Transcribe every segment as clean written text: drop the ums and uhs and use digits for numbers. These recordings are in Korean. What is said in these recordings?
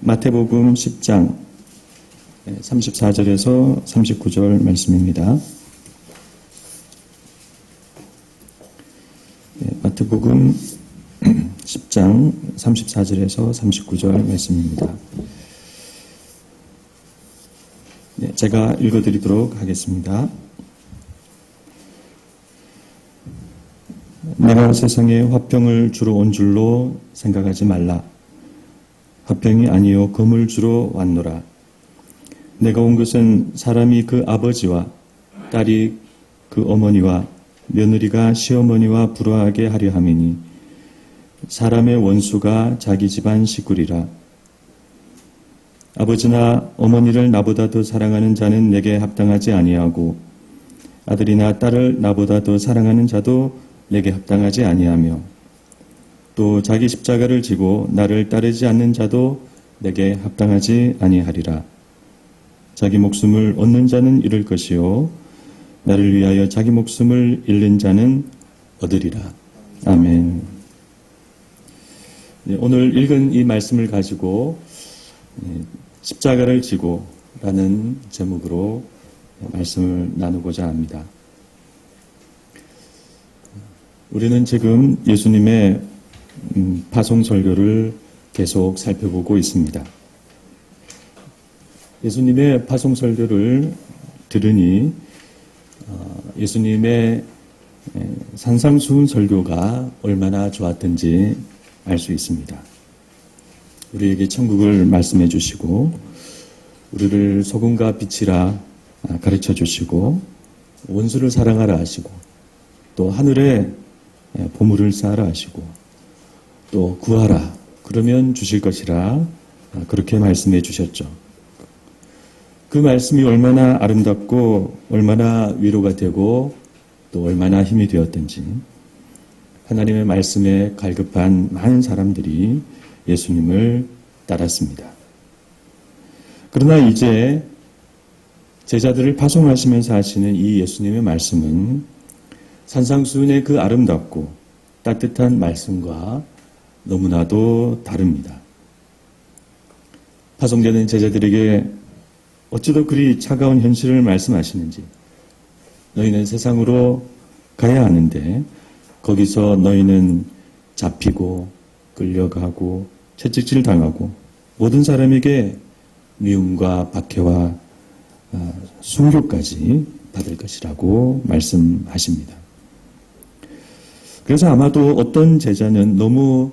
마태복음 10장 34절에서 39절 말씀입니다. 마태복음 10장 34절에서 39절 말씀입니다. 제가 읽어드리도록 하겠습니다. 내가 세상에 화평을 주러 온 줄로 생각하지 말라. 화평이 아니요 금을 주러 왔노라. 내가 온 것은 사람이 그 아버지와 딸이 그 어머니와 며느리가 시어머니와 불화하게 하려 함이니 사람의 원수가 자기 집안 식구리라. 아버지나 어머니를 나보다 더 사랑하는 자는 내게 합당하지 아니하고 아들이나 딸을 나보다 더 사랑하는 자도 내게 합당하지 아니하며 또 자기 십자가를 지고 나를 따르지 않는 자도 내게 합당하지 아니하리라. 자기 목숨을 얻는 자는 잃을 것이요 나를 위하여 자기 목숨을 잃는 자는 얻으리라. 아멘. 오늘 읽은 이 말씀을 가지고 십자가를 지고 라는 제목으로 말씀을 나누고자 합니다. 우리는 지금 예수님의 파송 설교를 계속 살펴보고 있습니다. 예수님의 파송 설교를 들으니 예수님의 산상수훈 설교가 얼마나 좋았던지 알 수 있습니다. 우리에게 천국을 말씀해 주시고 우리를 소금과 빛이라 가르쳐 주시고 원수를 사랑하라 하시고 또 하늘에 보물을 쌓아라 하시고 또 구하라 그러면 주실 것이라 그렇게 말씀해 주셨죠. 그 말씀이 얼마나 아름답고 얼마나 위로가 되고 또 얼마나 힘이 되었던지 하나님의 말씀에 갈급한 많은 사람들이 예수님을 따랐습니다. 그러나 이제 제자들을 파송하시면서 하시는 이 예수님의 말씀은 산상수훈의 그 아름답고 따뜻한 말씀과 너무나도 다릅니다. 파송되는 제자들에게 어찌도 그리 차가운 현실을 말씀하시는지 너희는 세상으로 가야 하는데 거기서 너희는 잡히고 끌려가고 채찍질 당하고 모든 사람에게 미움과 박해와 순교까지 받을 것이라고 말씀하십니다. 그래서 아마도 어떤 제자는 너무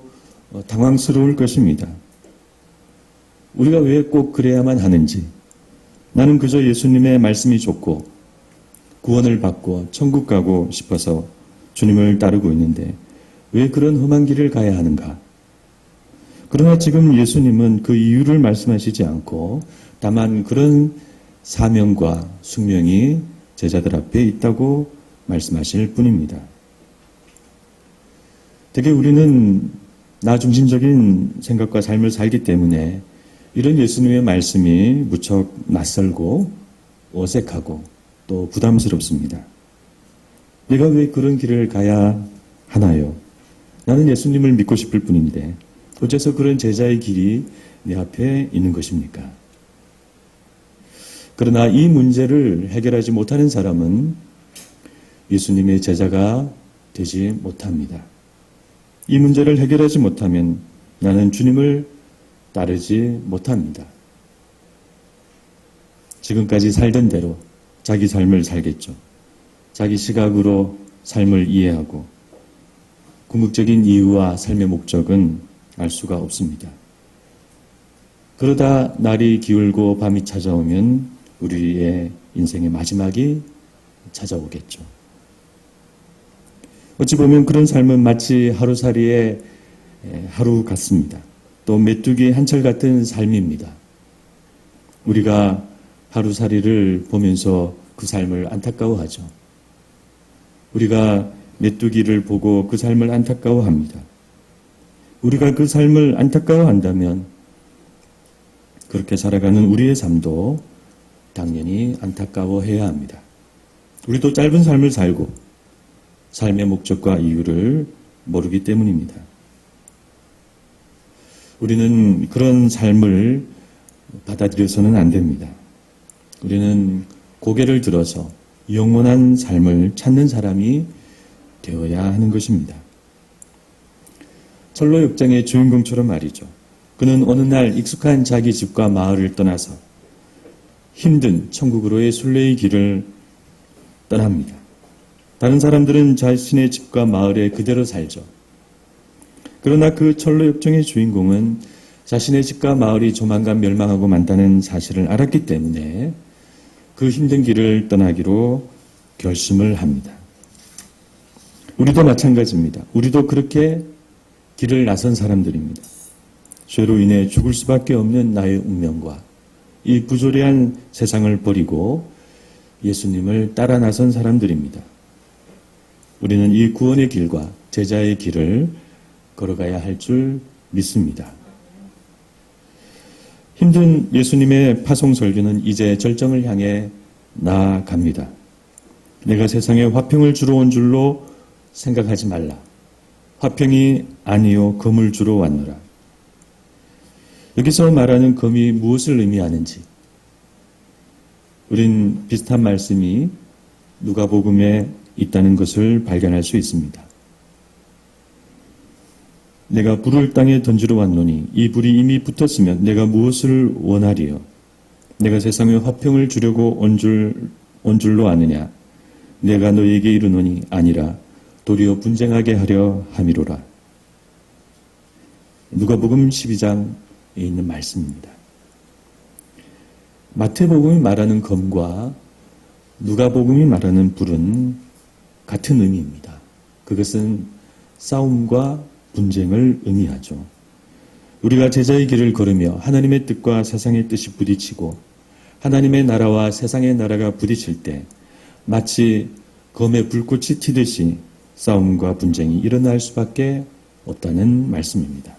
당황스러울 것입니다. 우리가 왜 꼭 그래야만 하는지 나는 그저 예수님의 말씀이 좋고 구원을 받고 천국 가고 싶어서 주님을 따르고 있는데 왜 그런 험한 길을 가야 하는가? 그러나 지금 예수님은 그 이유를 말씀하시지 않고 다만 그런 사명과 숙명이 제자들 앞에 있다고 말씀하실 뿐입니다. 되게 우리는 나 중심적인 생각과 삶을 살기 때문에 이런 예수님의 말씀이 무척 낯설고 어색하고 또 부담스럽습니다. 내가 왜 그런 길을 가야 하나요? 나는 예수님을 믿고 싶을 뿐인데 어째서 그런 제자의 길이 내 앞에 있는 것입니까? 그러나 이 문제를 해결하지 못하는 사람은 예수님의 제자가 되지 못합니다. 이 문제를 해결하지 못하면 나는 주님을 따르지 못합니다. 지금까지 살던 대로 자기 삶을 살겠죠. 자기 시각으로 삶을 이해하고 궁극적인 이유와 삶의 목적은 알 수가 없습니다. 그러다 날이 기울고 밤이 찾아오면 우리의 인생의 마지막이 찾아오겠죠. 어찌 보면 그런 삶은 마치 하루살이의 하루 같습니다. 또 메뚜기 한철 같은 삶입니다. 우리가 하루살이를 보면서 그 삶을 안타까워하죠. 우리가 메뚜기를 보고 그 삶을 안타까워합니다. 우리가 그 삶을 안타까워한다면 그렇게 살아가는 우리의 삶도 당연히 안타까워해야 합니다. 우리도 짧은 삶을 살고 삶의 목적과 이유를 모르기 때문입니다. 우리는 그런 삶을 받아들여서는 안 됩니다. 우리는 고개를 들어서 영원한 삶을 찾는 사람이 되어야 하는 것입니다. 철로 역정의 주인공처럼 말이죠. 그는 어느 날 익숙한 자기 집과 마을을 떠나서 힘든 천국으로의 순례의 길을 떠납니다. 다른 사람들은 자신의 집과 마을에 그대로 살죠. 그러나 그 철로 역정의 주인공은 자신의 집과 마을이 조만간 멸망하고 만다는 사실을 알았기 때문에 그 힘든 길을 떠나기로 결심을 합니다. 우리도 마찬가지입니다. 우리도 그렇게 길을 나선 사람들입니다. 죄로 인해 죽을 수밖에 없는 나의 운명과 이 부조리한 세상을 버리고 예수님을 따라 나선 사람들입니다. 우리는 이 구원의 길과 제자의 길을 걸어가야 할 줄 믿습니다. 힘든 예수님의 파송 설교는 이제 절정을 향해 나아갑니다. 내가 세상에 화평을 주러 온 줄로 생각하지 말라. 화평이 아니요 검을 주러 왔노라. 여기서 말하는 검이 무엇을 의미하는지 우린 비슷한 말씀이 누가복음에 있다는 것을 발견할 수 있습니다. 내가 불을 땅에 던지러 왔노니 이 불이 이미 붙었으면 내가 무엇을 원하리요? 내가 세상에 화평을 주려고 온 줄로 아느냐? 내가 너에게 이르노니 아니라 도리어 분쟁하게 하려 함이로라. 누가복음 12장에 있는 말씀입니다. 마태복음이 말하는 검과 누가복음이 말하는 불은 같은 의미입니다. 그것은 싸움과 분쟁을 의미하죠. 우리가 제자의 길을 걸으며 하나님의 뜻과 세상의 뜻이 부딪히고 하나님의 나라와 세상의 나라가 부딪힐 때 마치 검의 불꽃이 튀듯이 싸움과 분쟁이 일어날 수밖에 없다는 말씀입니다.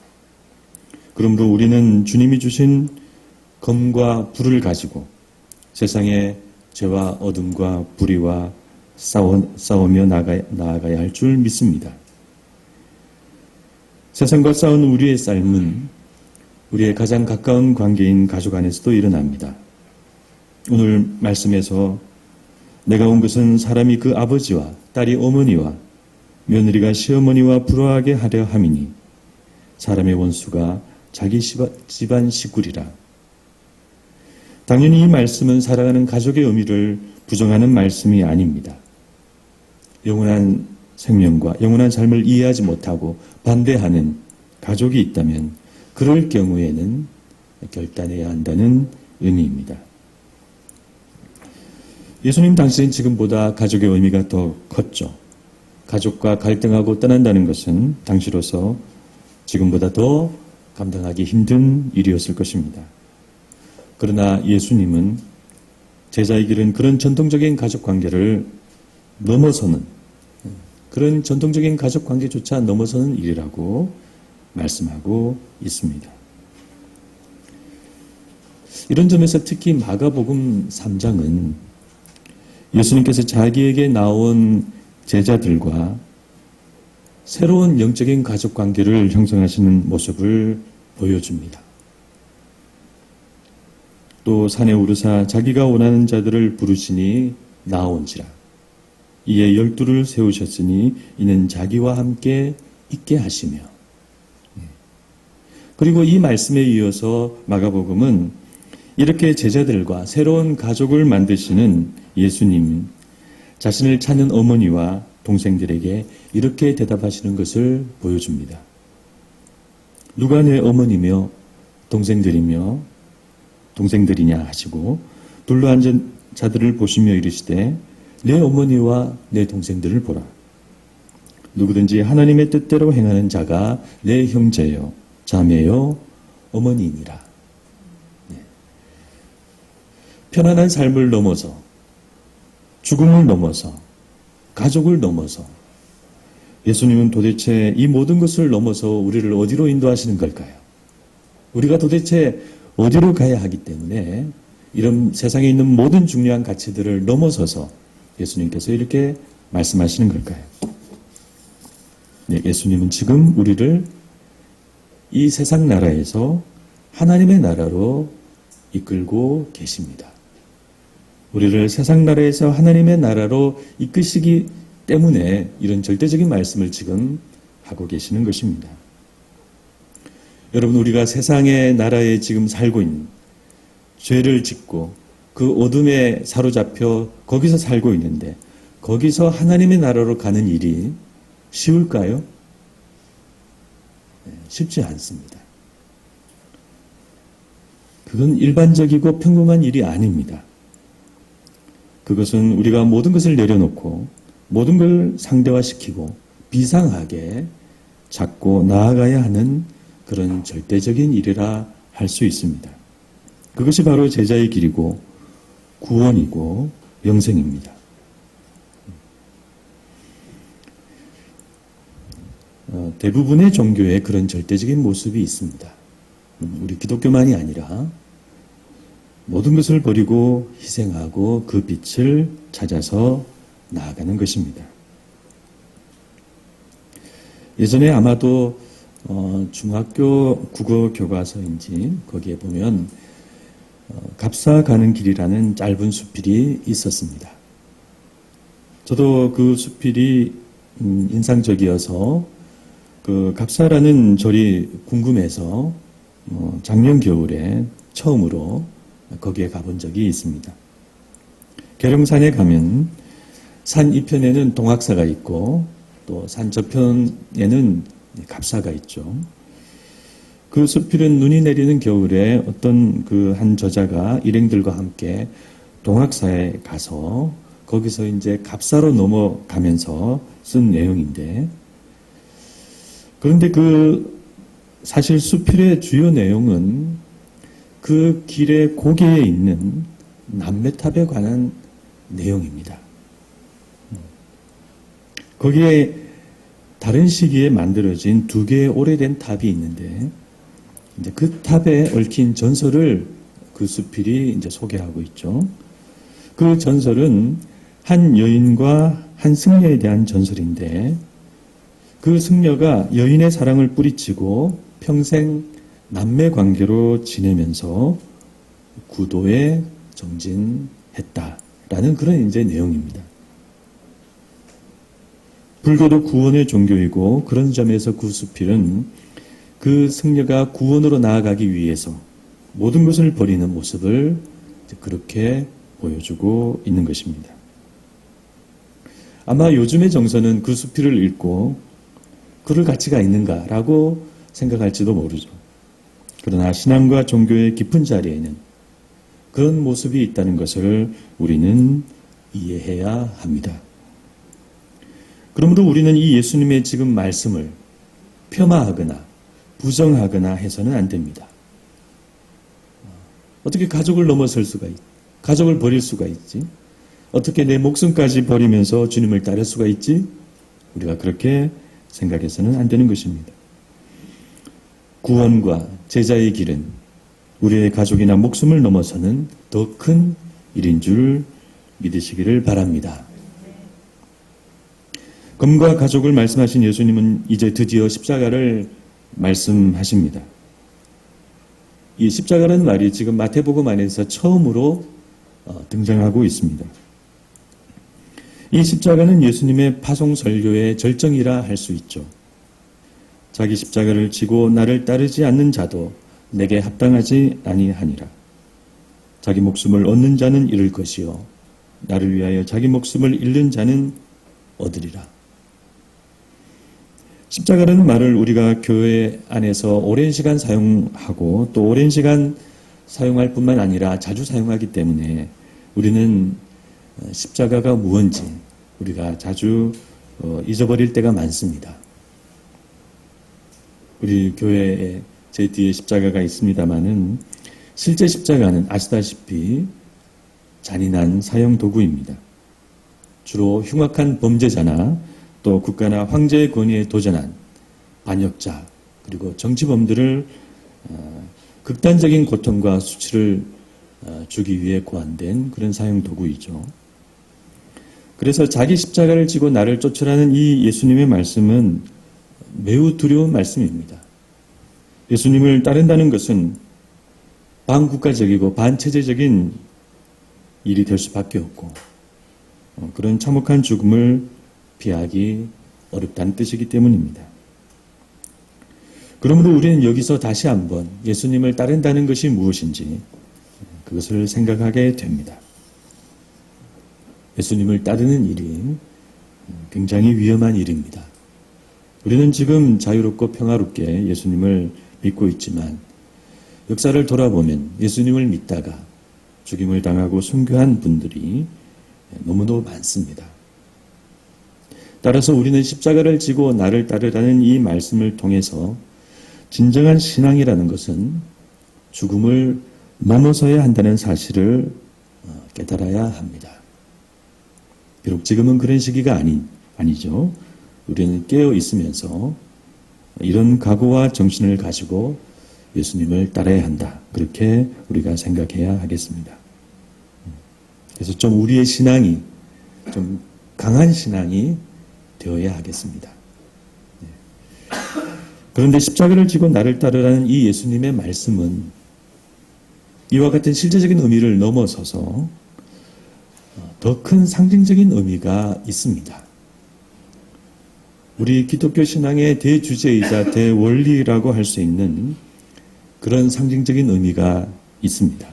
그러므로 우리는 주님이 주신 검과 불을 가지고 세상의 죄와 어둠과 불의와 싸우며 나아가야 할 줄 믿습니다. 세상과 싸우는 우리의 삶은 우리의 가장 가까운 관계인 가족 안에서도 일어납니다. 오늘 말씀에서 내가 온 것은 사람이 그 아버지와 딸이 어머니와 며느리가 시어머니와 불화하게 하려 함이니 사람의 원수가 자기 집안 식구리라. 당연히 이 말씀은 살아가는 가족의 의미를 부정하는 말씀이 아닙니다. 영원한 생명과 영원한 삶을 이해하지 못하고 반대하는 가족이 있다면 그럴 경우에는 결단해야 한다는 의미입니다. 예수님 당시엔 지금보다 가족의 의미가 더 컸죠. 가족과 갈등하고 떠난다는 것은 당시로서 지금보다 더 감당하기 힘든 일이었을 것입니다. 그러나 예수님은 제자의 길은 그런 전통적인 가족 관계를 넘어서는 그런 전통적인 가족 관계조차 넘어서는 일이라고 말씀하고 있습니다. 이런 점에서 특히 마가복음 3장은 예수님께서 자기에게 나온 제자들과 새로운 영적인 가족 관계를 형성하시는 모습을 보여줍니다. 또 산에 오르사 자기가 원하는 자들을 부르시니 나온지라. 이에 12를 세우셨으니 이는 자기와 함께 있게 하시며. 그리고 이 말씀에 이어서 마가복음은 이렇게 제자들과 새로운 가족을 만드시는 예수님 자신을 찾는 어머니와 동생들에게 이렇게 대답하시는 것을 보여줍니다. 누가 내 어머니며 동생들이냐 하시고 둘러앉은 자들을 보시며 이르시되 내 어머니와 내 동생들을 보라. 누구든지 하나님의 뜻대로 행하는 자가 내 형제요 자매요 어머니이니라. 편안한 삶을 넘어서 죽음을 넘어서 가족을 넘어서 예수님은 도대체 이 모든 것을 넘어서 우리를 어디로 인도하시는 걸까요? 우리가 도대체 어디로 가야 하기 때문에 이런 세상에 있는 모든 중요한 가치들을 넘어서서 예수님께서 이렇게 말씀하시는 걸까요? 네, 예수님은 지금 우리를 이 세상 나라에서 하나님의 나라로 이끌고 계십니다. 우리를 세상 나라에서 하나님의 나라로 이끄시기 때문에 이런 절대적인 말씀을 지금 하고 계시는 것입니다. 여러분, 우리가 세상의 나라에 지금 살고 있는, 죄를 짓고 그 어둠에 사로잡혀 거기서 살고 있는데 거기서 하나님의 나라로 가는 일이 쉬울까요? 쉽지 않습니다. 그건 일반적이고 평범한 일이 아닙니다. 그것은 우리가 모든 것을 내려놓고 모든 걸 상대화시키고 비상하게 잡고 나아가야 하는 그런 절대적인 일이라 할 수 있습니다. 그것이 바로 제자의 길이고 구원이고 영생입니다. 대부분의 종교에 그런 절대적인 모습이 있습니다. 우리 기독교만이 아니라 모든 것을 버리고 희생하고 그 빛을 찾아서 나아가는 것입니다. 예전에 아마도 중학교 국어 교과서인지 거기에 보면 갑사 가는 길이라는 짧은 수필이 있었습니다. 저도 그 수필이 인상적이어서 그 갑사라는 절이 궁금해서 작년 겨울에 처음으로 거기에 가본 적이 있습니다. 계룡산에 가면 산 이편에는 동학사가 있고 또 산 저편에는 갑사가 있죠. 그 수필은 눈이 내리는 겨울에 어떤 그 한 저자가 일행들과 함께 동학사에 가서 거기서 이제 갑사로 넘어가면서 쓴 내용인데, 그런데 그 사실 수필의 주요 내용은 그 길의 고개에 있는 남매탑에 관한 내용입니다. 거기에 다른 시기에 만들어진 두 개의 오래된 탑이 있는데, 이제 그 탑에 얽힌 전설을 그 수필이 이제 소개하고 있죠. 그 전설은 한 여인과 한 승려에 대한 전설인데, 그 승려가 여인의 사랑을 뿌리치고 평생 남매 관계로 지내면서 구도에 정진했다라는 그런 이제 내용입니다. 불교도 구원의 종교이고 그런 점에서 그 수필은 그 승려가 구원으로 나아가기 위해서 모든 것을 버리는 모습을 그렇게 보여주고 있는 것입니다. 아마 요즘의 정서는 그 수필을 읽고 그럴 가치가 있는가라고 생각할지도 모르죠. 그러나 신앙과 종교의 깊은 자리에는 그런 모습이 있다는 것을 우리는 이해해야 합니다. 그러므로 우리는 이 예수님의 지금 말씀을 폄하하거나 부정하거나 해서는 안 됩니다. 어떻게 가족을 넘어설 수가 있지? 가족을 버릴 수가 있지? 어떻게 내 목숨까지 버리면서 주님을 따를 수가 있지? 우리가 그렇게 생각해서는 안 되는 것입니다. 구원과 제자의 길은 우리의 가족이나 목숨을 넘어서는 더 큰 일인 줄 믿으시기를 바랍니다. 검과 가족을 말씀하신 예수님은 이제 드디어 십자가를 말씀하십니다. 이 십자가라는 말이 지금 마태복음 안에서 처음으로 등장하고 있습니다. 이 십자가는 예수님의 파송 설교의 절정이라 할 수 있죠. 자기 십자가를 지고 나를 따르지 않는 자도 내게 합당하지 아니하니라. 자기 목숨을 얻는 자는 잃을 것이요 나를 위하여 자기 목숨을 잃는 자는 얻으리라. 십자가라는 말을 우리가 교회 안에서 오랜 시간 사용하고 또 오랜 시간 사용할 뿐만 아니라 자주 사용하기 때문에 우리는 십자가가 무언지 우리가 자주 잊어버릴 때가 많습니다. 우리 교회에 제 뒤에 십자가가 있습니다마는 실제 십자가는 아시다시피 잔인한 사형 도구입니다. 주로 흉악한 범죄자나 또 국가나 황제의 권위에 도전한 반역자 그리고 정치범들을 극단적인 고통과 수치를 주기 위해 고안된 그런 사형 도구이죠. 그래서 자기 십자가를 지고 나를 쫓으라는 이 예수님의 말씀은 매우 두려운 말씀입니다. 예수님을 따른다는 것은 반국가적이고 반체제적인 일이 될 수밖에 없고 그런 참혹한 죽음을 피하기 어렵다는 뜻이기 때문입니다. 그러므로 우리는 여기서 다시 한번 예수님을 따른다는 것이 무엇인지 그것을 생각하게 됩니다. 예수님을 따르는 일이 굉장히 위험한 일입니다. 우리는 지금 자유롭고 평화롭게 예수님을 믿고 있지만 역사를 돌아보면 예수님을 믿다가 죽임을 당하고 순교한 분들이 너무도 많습니다. 따라서 우리는 십자가를 지고 나를 따르라는 이 말씀을 통해서 진정한 신앙이라는 것은 죽음을 넘어서야 한다는 사실을 깨달아야 합니다. 비록 지금은 그런 시기가 아니죠. 우리는 깨어 있으면서 이런 각오와 정신을 가지고 예수님을 따라야 한다. 그렇게 우리가 생각해야 하겠습니다. 그래서 좀 우리의 신앙이 좀 강한 신앙이 되어야 하겠습니다. 그런데 십자가를 지고 나를 따르라는 이 예수님의 말씀은 이와 같은 실제적인 의미를 넘어서서 더 큰 상징적인 의미가 있습니다. 우리 기독교 신앙의 대주제이자 대원리라고 할 수 있는 그런 상징적인 의미가 있습니다.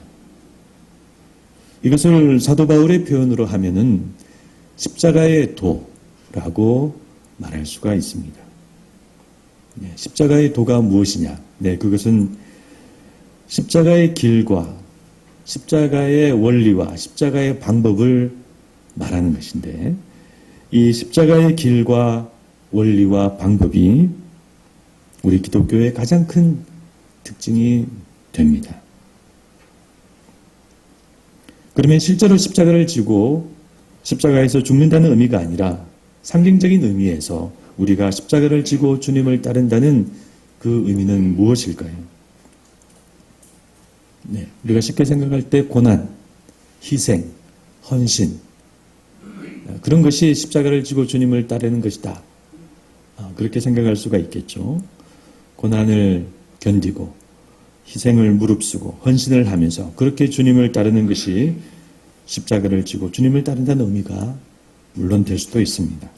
이것을 사도 바울의 표현으로 하면은 십자가의 도라고 말할 수가 있습니다. 십자가의 도가 무엇이냐? 그것은 십자가의 길과 십자가의 원리와 십자가의 방법을 말하는 것인데 이 십자가의 길과 원리와 방법이 우리 기독교의 가장 큰 특징이 됩니다. 그러면 실제로 십자가를 지고 십자가에서 죽는다는 의미가 아니라 상징적인 의미에서 우리가 십자가를 지고 주님을 따른다는 그 의미는 무엇일까요? 우리가 쉽게 생각할 때 고난, 희생, 헌신 그런 것이 십자가를 지고 주님을 따르는 것이다. 그렇게 생각할 수가 있겠죠. 고난을 견디고 희생을 무릅쓰고 헌신을 하면서 그렇게 주님을 따르는 것이 십자가를 지고 주님을 따른다는 의미가 물론 될 수도 있습니다.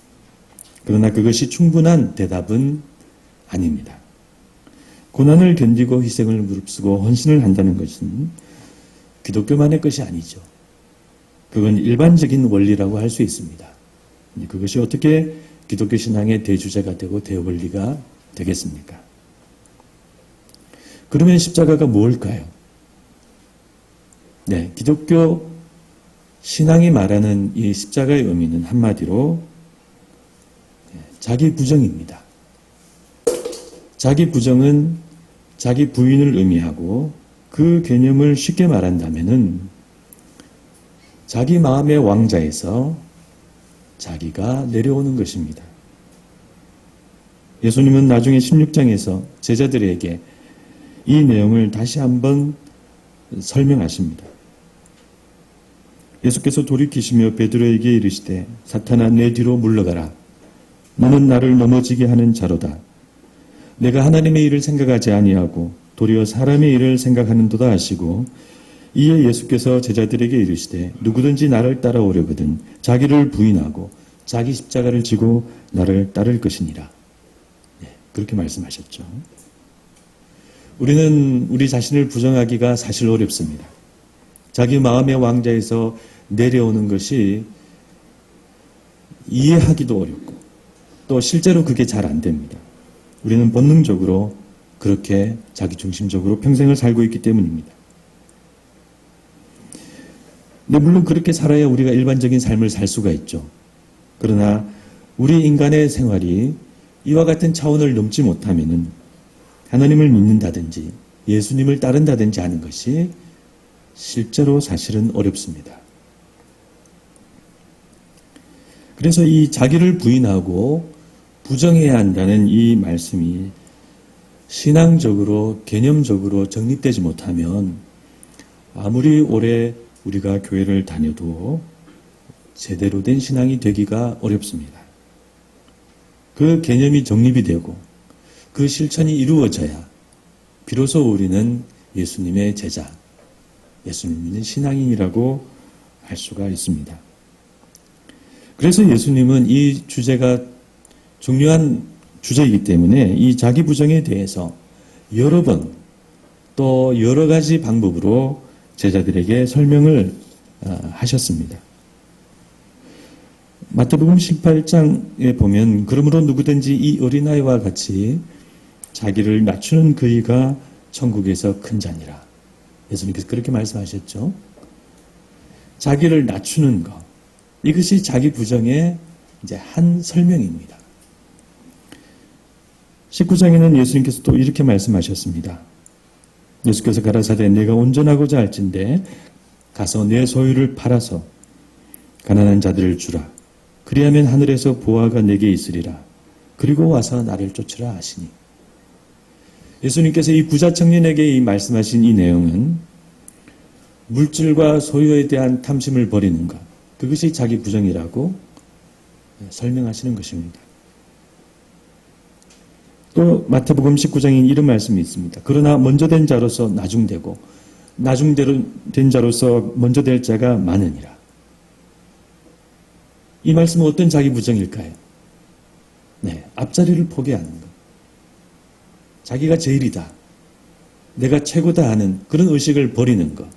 그러나 그것이 충분한 대답은 아닙니다. 고난을 견디고 희생을 무릅쓰고 헌신을 한다는 것은 기독교만의 것이 아니죠. 그건 일반적인 원리라고 할 수 있습니다. 그것이 어떻게 기독교 신앙의 대주제가 되고 대원리가 되겠습니까? 그러면 십자가가 뭘까요? 기독교 신앙이 말하는 이 십자가의 의미는 한마디로 자기 부정입니다. 자기 부정은 자기 부인을 의미하고 그 개념을 쉽게 말한다면은 자기 마음의 왕자에서 자기가 내려오는 것입니다. 예수님은 나중에 16장에서 제자들에게 이 내용을 다시 한번 설명하십니다. 예수께서 돌이키시며 베드로에게 이르시되 사탄아 내 뒤로 물러가라. 너는 나를 넘어지게 하는 자로다. 내가 하나님의 일을 생각하지 아니하고 도리어 사람의 일을 생각하는도다 하시고 이에 예수께서 제자들에게 이르시되 누구든지 나를 따라오려거든 자기를 부인하고 자기 십자가를 지고 나를 따를 것이니라. 그렇게 말씀하셨죠. 우리는 우리 자신을 부정하기가 사실 어렵습니다. 자기 마음의 왕자에서 내려오는 것이 이해하기도 어렵고 또 실제로 그게 잘 안 됩니다. 우리는 본능적으로 그렇게 자기중심적으로 평생을 살고 있기 때문입니다. 물론 그렇게 살아야 우리가 일반적인 삶을 살 수가 있죠. 그러나 우리 인간의 생활이 이와 같은 차원을 넘지 못하면은 하나님을 믿는다든지 예수님을 따른다든지 하는 것이 실제로 사실은 어렵습니다. 그래서 이 자기를 부인하고 부정해야 한다는 이 말씀이 신앙적으로 개념적으로 정립되지 못하면 아무리 오래 우리가 교회를 다녀도 제대로 된 신앙이 되기가 어렵습니다. 그 개념이 정립이 되고 그 실천이 이루어져야 비로소 우리는 예수님의 제자, 예수님 믿는 신앙인이라고 할 수가 있습니다. 그래서 예수님은 이 주제가 중요한 주제이기 때문에 이 자기 부정에 대해서 여러 번 또 여러 가지 방법으로 제자들에게 설명을 하셨습니다. 마태복음 18장에 보면 그러므로 누구든지 이 어린아이와 같이 자기를 낮추는 그이가 천국에서 큰 자니라. 예수님께서 그렇게 말씀하셨죠. 자기를 낮추는 것, 이것이 자기 부정의 이제 한 설명입니다. 19장에는 예수님께서 또 이렇게 말씀하셨습니다. 예수께서 가라사대 내가 온전하고자 할진대 가서 내 소유를 팔아서 가난한 자들을 주라. 그리하면 하늘에서 보화가 내게 있으리라. 그리고 와서 나를 쫓으라 하시니. 예수님께서 이 부자 청년에게 이 말씀하신 이 내용은 물질과 소유에 대한 탐심을 버리는 것, 그것이 자기 부정이라고 설명하시는 것입니다. 또 마태복음 19장에 이런 말씀이 있습니다. 그러나 먼저 된 자로서 나중되고 나중된 자로서 먼저 될 자가 많으니라. 이 말씀은 어떤 자기 부정일까요? 네, 앞자리를 포기하는 것. 자기가 제일이다, 내가 최고다 하는 그런 의식을 버리는 것.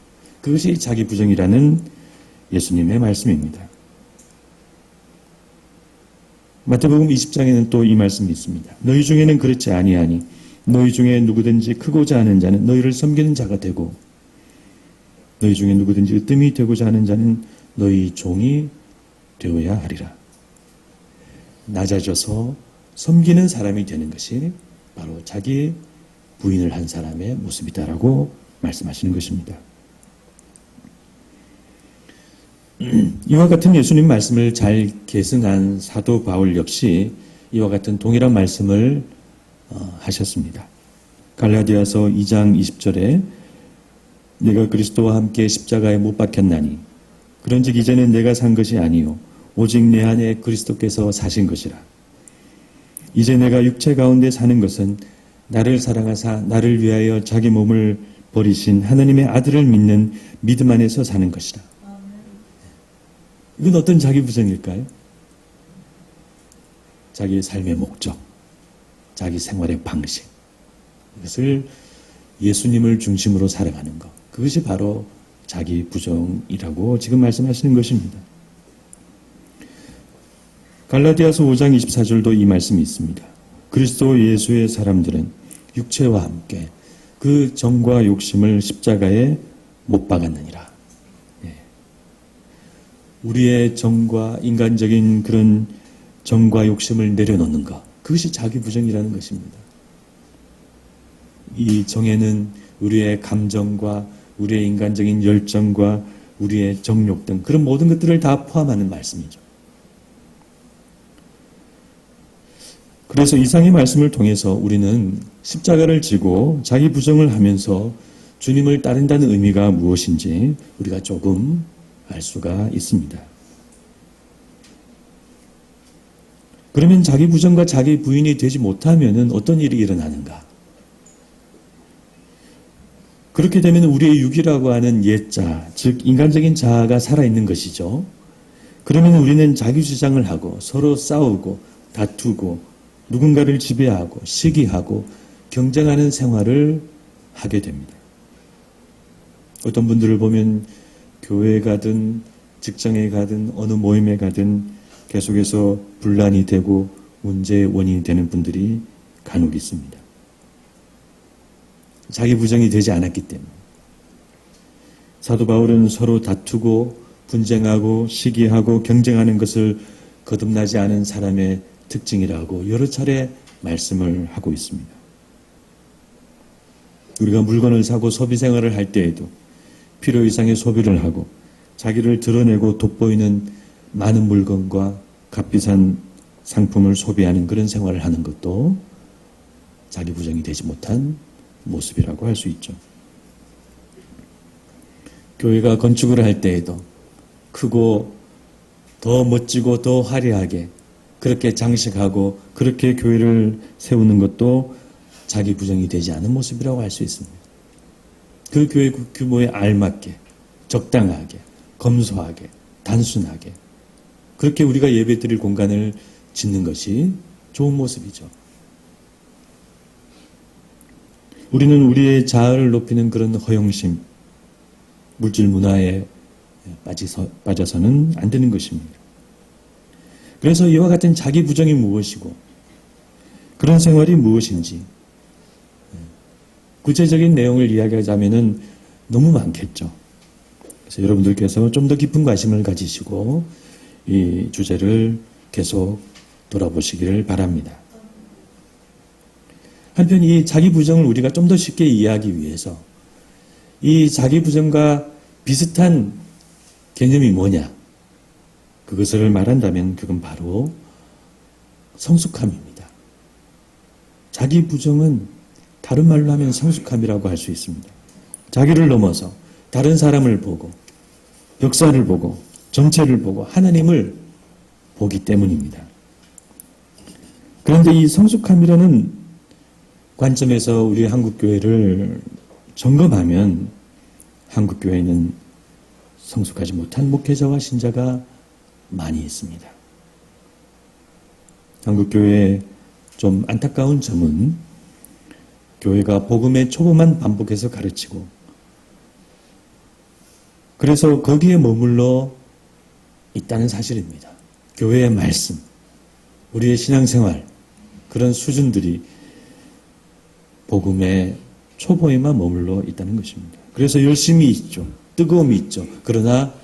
그것이 자기 부정이라는 예수님의 말씀입니다. 마태복음 20장에는 또 이 말씀이 있습니다. 너희 중에는 그렇지 아니하니 너희 중에 누구든지 크고자 하는 자는 너희를 섬기는 자가 되고 너희 중에 누구든지 으뜸이 되고자 하는 자는 너희 종이 되어야 하리라. 낮아져서 섬기는 사람이 되는 것이 바로 자기 부인을 한 사람의 모습이다라고 말씀하시는 것입니다. 이와 같은 예수님 말씀을 잘 계승한 사도 바울 역시 이와 같은 동일한 말씀을 하셨습니다. 갈라디아서 2장 20절에 내가 그리스도와 함께 십자가에 못 박혔나니 그런즉 이제는 내가 산 것이 아니요 오직 내 안에 그리스도께서 사신 것이라. 이제 내가 육체 가운데 사는 것은 나를 사랑하사 나를 위하여 자기 몸을 버리신 하나님의 아들을 믿는 믿음 안에서 사는 것이라. 이건 어떤 자기 부정일까요? 자기의 삶의 목적, 자기 생활의 방식, 이것을 예수님을 중심으로 살아가는 것, 그것이 바로 자기 부정이라고 지금 말씀하시는 것입니다. 갈라디아서 5장 24절도 이 말씀이 있습니다. 그리스도 예수의 사람들은 육체와 함께 그 정과 욕심을 십자가에 못 박았느니라. 우리의 정과 인간적인 그런 정과 욕심을 내려놓는 것, 그것이 자기 부정이라는 것입니다. 이 정에는 우리의 감정과 우리의 인간적인 열정과 우리의 정욕 등 그런 모든 것들을 다 포함하는 말씀이죠. 그래서 이상의 말씀을 통해서 우리는 십자가를 지고 자기 부정을 하면서 주님을 따른다는 의미가 무엇인지 우리가 조금 알 수가 있습니다. 그러면 자기 부정과 자기 부인이 되지 못하면 어떤 일이 일어나는가? 그렇게 되면 우리의 육이라고 하는 옛자, 즉 인간적인 자아가 살아있는 것이죠. 그러면 우리는 자기 주장을 하고 서로 싸우고 다투고 누군가를 지배하고 시기하고 경쟁하는 생활을 하게 됩니다. 어떤 분들을 보면 교회에 가든 직장에 가든 어느 모임에 가든 계속해서 분란이 되고 문제의 원인이 되는 분들이 간혹 있습니다. 자기 부정이 되지 않았기 때문에. 사도 바울은 서로 다투고 분쟁하고 시기하고 경쟁하는 것을 거듭나지 않은 사람의 특징이라고 여러 차례 말씀을 하고 있습니다. 우리가 물건을 사고 소비 생활을 할 때에도 필요 이상의 소비를 하고 자기를 드러내고 돋보이는 많은 물건과 값비싼 상품을 소비하는 그런 생활을 하는 것도 자기 부정이 되지 못한 모습이라고 할 수 있죠. 교회가 건축을 할 때에도 크고 더 멋지고 더 화려하게 그렇게 장식하고 그렇게 교회를 세우는 것도 자기 부정이 되지 않은 모습이라고 할 수 있습니다. 그 교회 규모에 알맞게, 적당하게, 검소하게, 단순하게 그렇게 우리가 예배드릴 공간을 짓는 것이 좋은 모습이죠. 우리는 우리의 자아를 높이는 그런 허영심, 물질 문화에 빠져서는 안 되는 것입니다. 그래서 이와 같은 자기 부정이 무엇이고 그런 생활이 무엇인지 구체적인 내용을 이야기하자면 너무 많겠죠. 그래서 여러분들께서 좀 더 깊은 관심을 가지시고 이 주제를 계속 돌아보시기를 바랍니다. 한편 이 자기 부정을 우리가 좀 더 쉽게 이해하기 위해서 이 자기 부정과 비슷한 개념이 뭐냐? 그것을 말한다면 그건 바로 성숙함입니다. 자기 부정은 다른 말로 하면 성숙함이라고 할 수 있습니다. 자기를 넘어서 다른 사람을 보고 역사를 보고 전체를 보고 하나님을 보기 때문입니다. 그런데 이 성숙함이라는 관점에서 우리 한국교회를 점검하면 한국교회는 성숙하지 못한 목회자와 신자가 많이 있습니다. 한국교회의 좀 안타까운 점은 교회가 복음의 초보만 반복해서 가르치고 그래서 거기에 머물러 있다는 사실입니다. 교회의 말씀, 우리의 신앙생활 그런 수준들이 복음의 초보에만 머물러 있다는 것입니다. 그래서 열심히 있죠. 뜨거움이 있죠. 그러나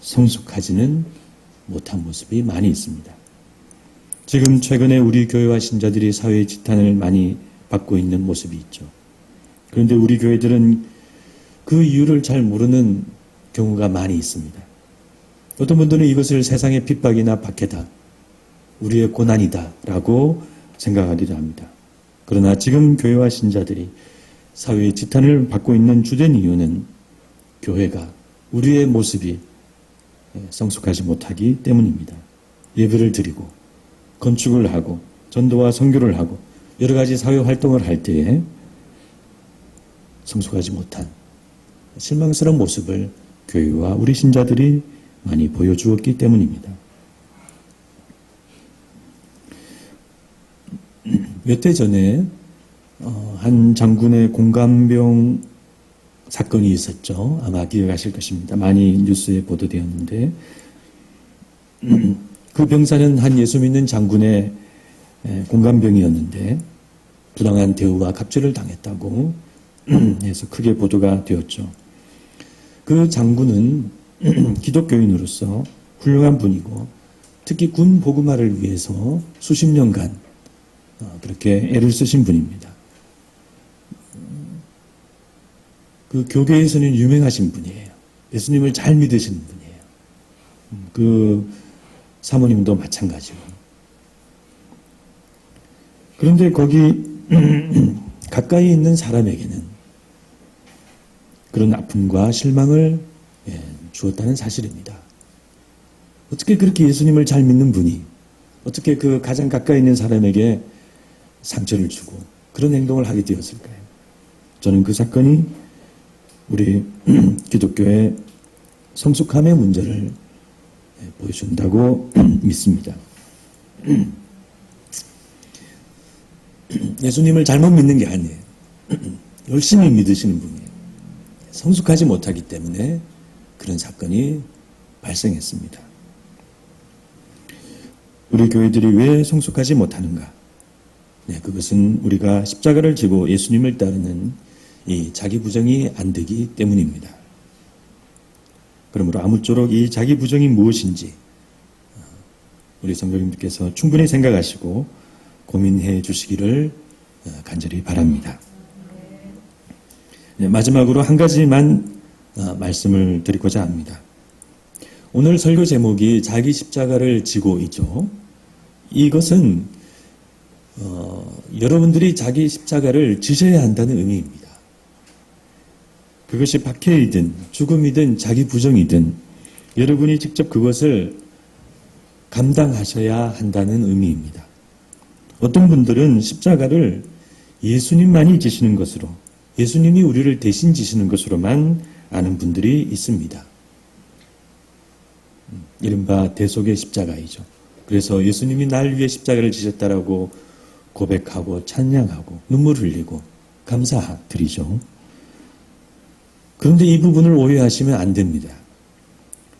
성숙하지는 못한 모습이 많이 있습니다. 지금 최근에 우리 교회와 신자들이 사회의 지탄을 많이 받고 있는 모습이 있죠. 그런데 우리 교회들은 그 이유를 잘 모르는 경우가 많이 있습니다. 어떤 분들은 이것을 세상의 핍박이나 박해다, 우리의 고난이다 라고 생각하기도 합니다. 그러나 지금 교회와 신자들이 사회의 지탄을 받고 있는 주된 이유는 교회가 우리의 모습이 성숙하지 못하기 때문입니다. 예배를 드리고 건축을 하고 전도와 선교를 하고 여러 가지 사회 활동을 할 때에 성숙하지 못한 실망스러운 모습을 교회와 우리 신자들이 많이 보여주었기 때문입니다. 몇 해 전에 한 장군의 공감병 사건이 있었죠. 아마 기억하실 것입니다. 많이 뉴스에 보도되었는데 그 병사는 한 예수 믿는 장군의 공감병이었는데 부당한 대우와 갑질을 당했다고 해서 크게 보도가 되었죠. 그 장군은 기독교인으로서 훌륭한 분이고 특히 군 복음화를 위해서 수십 년간 그렇게 애를 쓰신 분입니다. 그 교계에서는 유명하신 분이에요. 예수님을 잘 믿으시는 분이에요. 그 사모님도 마찬가지고. 그런데 거기 가까이 있는 사람에게는 그런 아픔과 실망을 주었다는 사실입니다. 어떻게 그렇게 예수님을 잘 믿는 분이 어떻게 그 가장 가까이 있는 사람에게 상처를 주고 그런 행동을 하게 되었을까요? 저는 그 사건이 우리 기독교의 성숙함의 문제를 보여준다고 믿습니다. 예수님을 잘못 믿는 게 아니에요. 열심히 믿으시는 분이에요. 성숙하지 못하기 때문에 그런 사건이 발생했습니다. 우리 교회들이 왜 성숙하지 못하는가? 그것은 우리가 십자가를 지고 예수님을 따르는 이 자기 부정이 안 되기 때문입니다. 그러므로 아무쪼록 이 자기 부정이 무엇인지 우리 성도님들께서 충분히 생각하시고 고민해 주시기를 간절히 바랍니다. 마지막으로 한 가지만 말씀을 드리고자 합니다. 오늘 설교 제목이 자기 십자가를 지고 있죠. 이것은 여러분들이 자기 십자가를 지셔야 한다는 의미입니다. 그것이 박해이든 죽음이든 자기 부정이든 여러분이 직접 그것을 감당하셔야 한다는 의미입니다. 어떤 분들은 십자가를 예수님만이 지시는 것으로, 예수님이 우리를 대신 지시는 것으로만 아는 분들이 있습니다. 이른바 대속의 십자가이죠. 그래서 예수님이 날 위해 십자가를 지셨다라고 고백하고 찬양하고 눈물 흘리고 감사드리죠. 그런데 이 부분을 오해하시면 안 됩니다.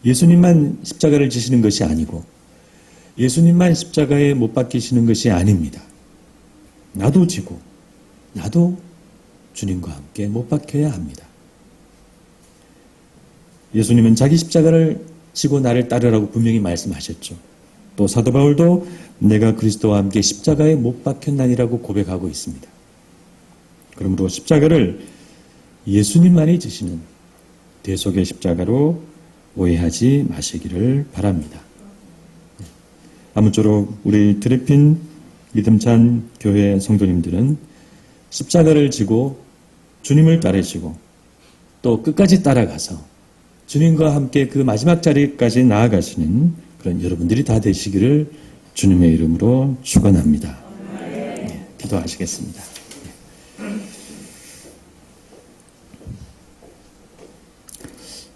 예수님만 십자가를 지시는 것이 아니고 예수님만 십자가에 못 박히시는 것이 아닙니다. 나도 지고 나도 주님과 함께 못 박혀야 합니다. 예수님은 자기 십자가를 지고 나를 따르라고 분명히 말씀하셨죠. 또 사도 바울도 내가 그리스도와 함께 십자가에 못 박혔나니라고 고백하고 있습니다. 그러므로 십자가를 예수님만이 지시는 대속의 십자가로 오해하지 마시기를 바랍니다. 아무쪼록 우리 드레핀 믿음찬 교회 성도님들은 십자가를 지고 주님을 따르시고 또 끝까지 따라가서 주님과 함께 그 마지막 자리까지 나아가시는 그런 여러분들이 다 되시기를 주님의 이름으로 축원합니다. 네, 기도하시겠습니다.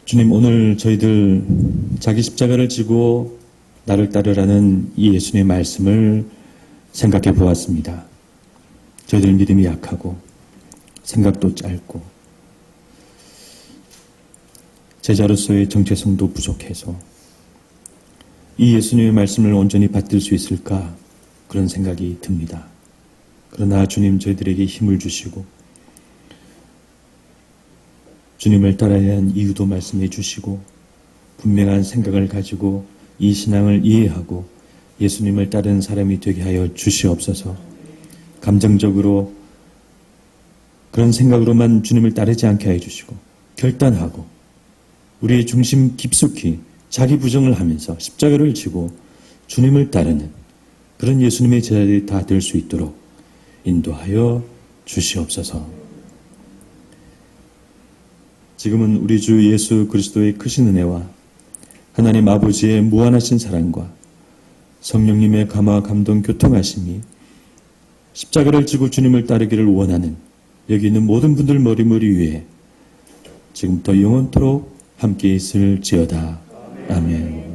주님, 오늘 저희들 자기 십자가를 지고 나를 따르라는 이 예수님의 말씀을 생각해 보았습니다. 저희들 믿음이 약하고 생각도 짧고 제자로서의 정체성도 부족해서 이 예수님의 말씀을 온전히 받들 수 있을까 그런 생각이 듭니다. 그러나 주님 저희들에게 힘을 주시고 주님을 따라야 하는 이유도 말씀해 주시고 분명한 생각을 가지고 이 신앙을 이해하고 예수님을 따르는 사람이 되게 하여 주시옵소서. 감정적으로 그런 생각으로만 주님을 따르지 않게 해 주시고 결단하고 우리의 중심 깊숙이 자기 부정을 하면서 십자가를 지고 주님을 따르는 그런 예수님의 제자들이 다 될 수 있도록 인도하여 주시옵소서. 지금은 우리 주 예수 그리스도의 크신 은혜와 하나님 아버지의 무한하신 사랑과 성령님의 감화 감동 교통하심이 십자가를 지고 주님을 따르기를 원하는 여기 있는 모든 분들 머리머리 위에 지금부터 영원토록 함께 있을지어다. 아멘.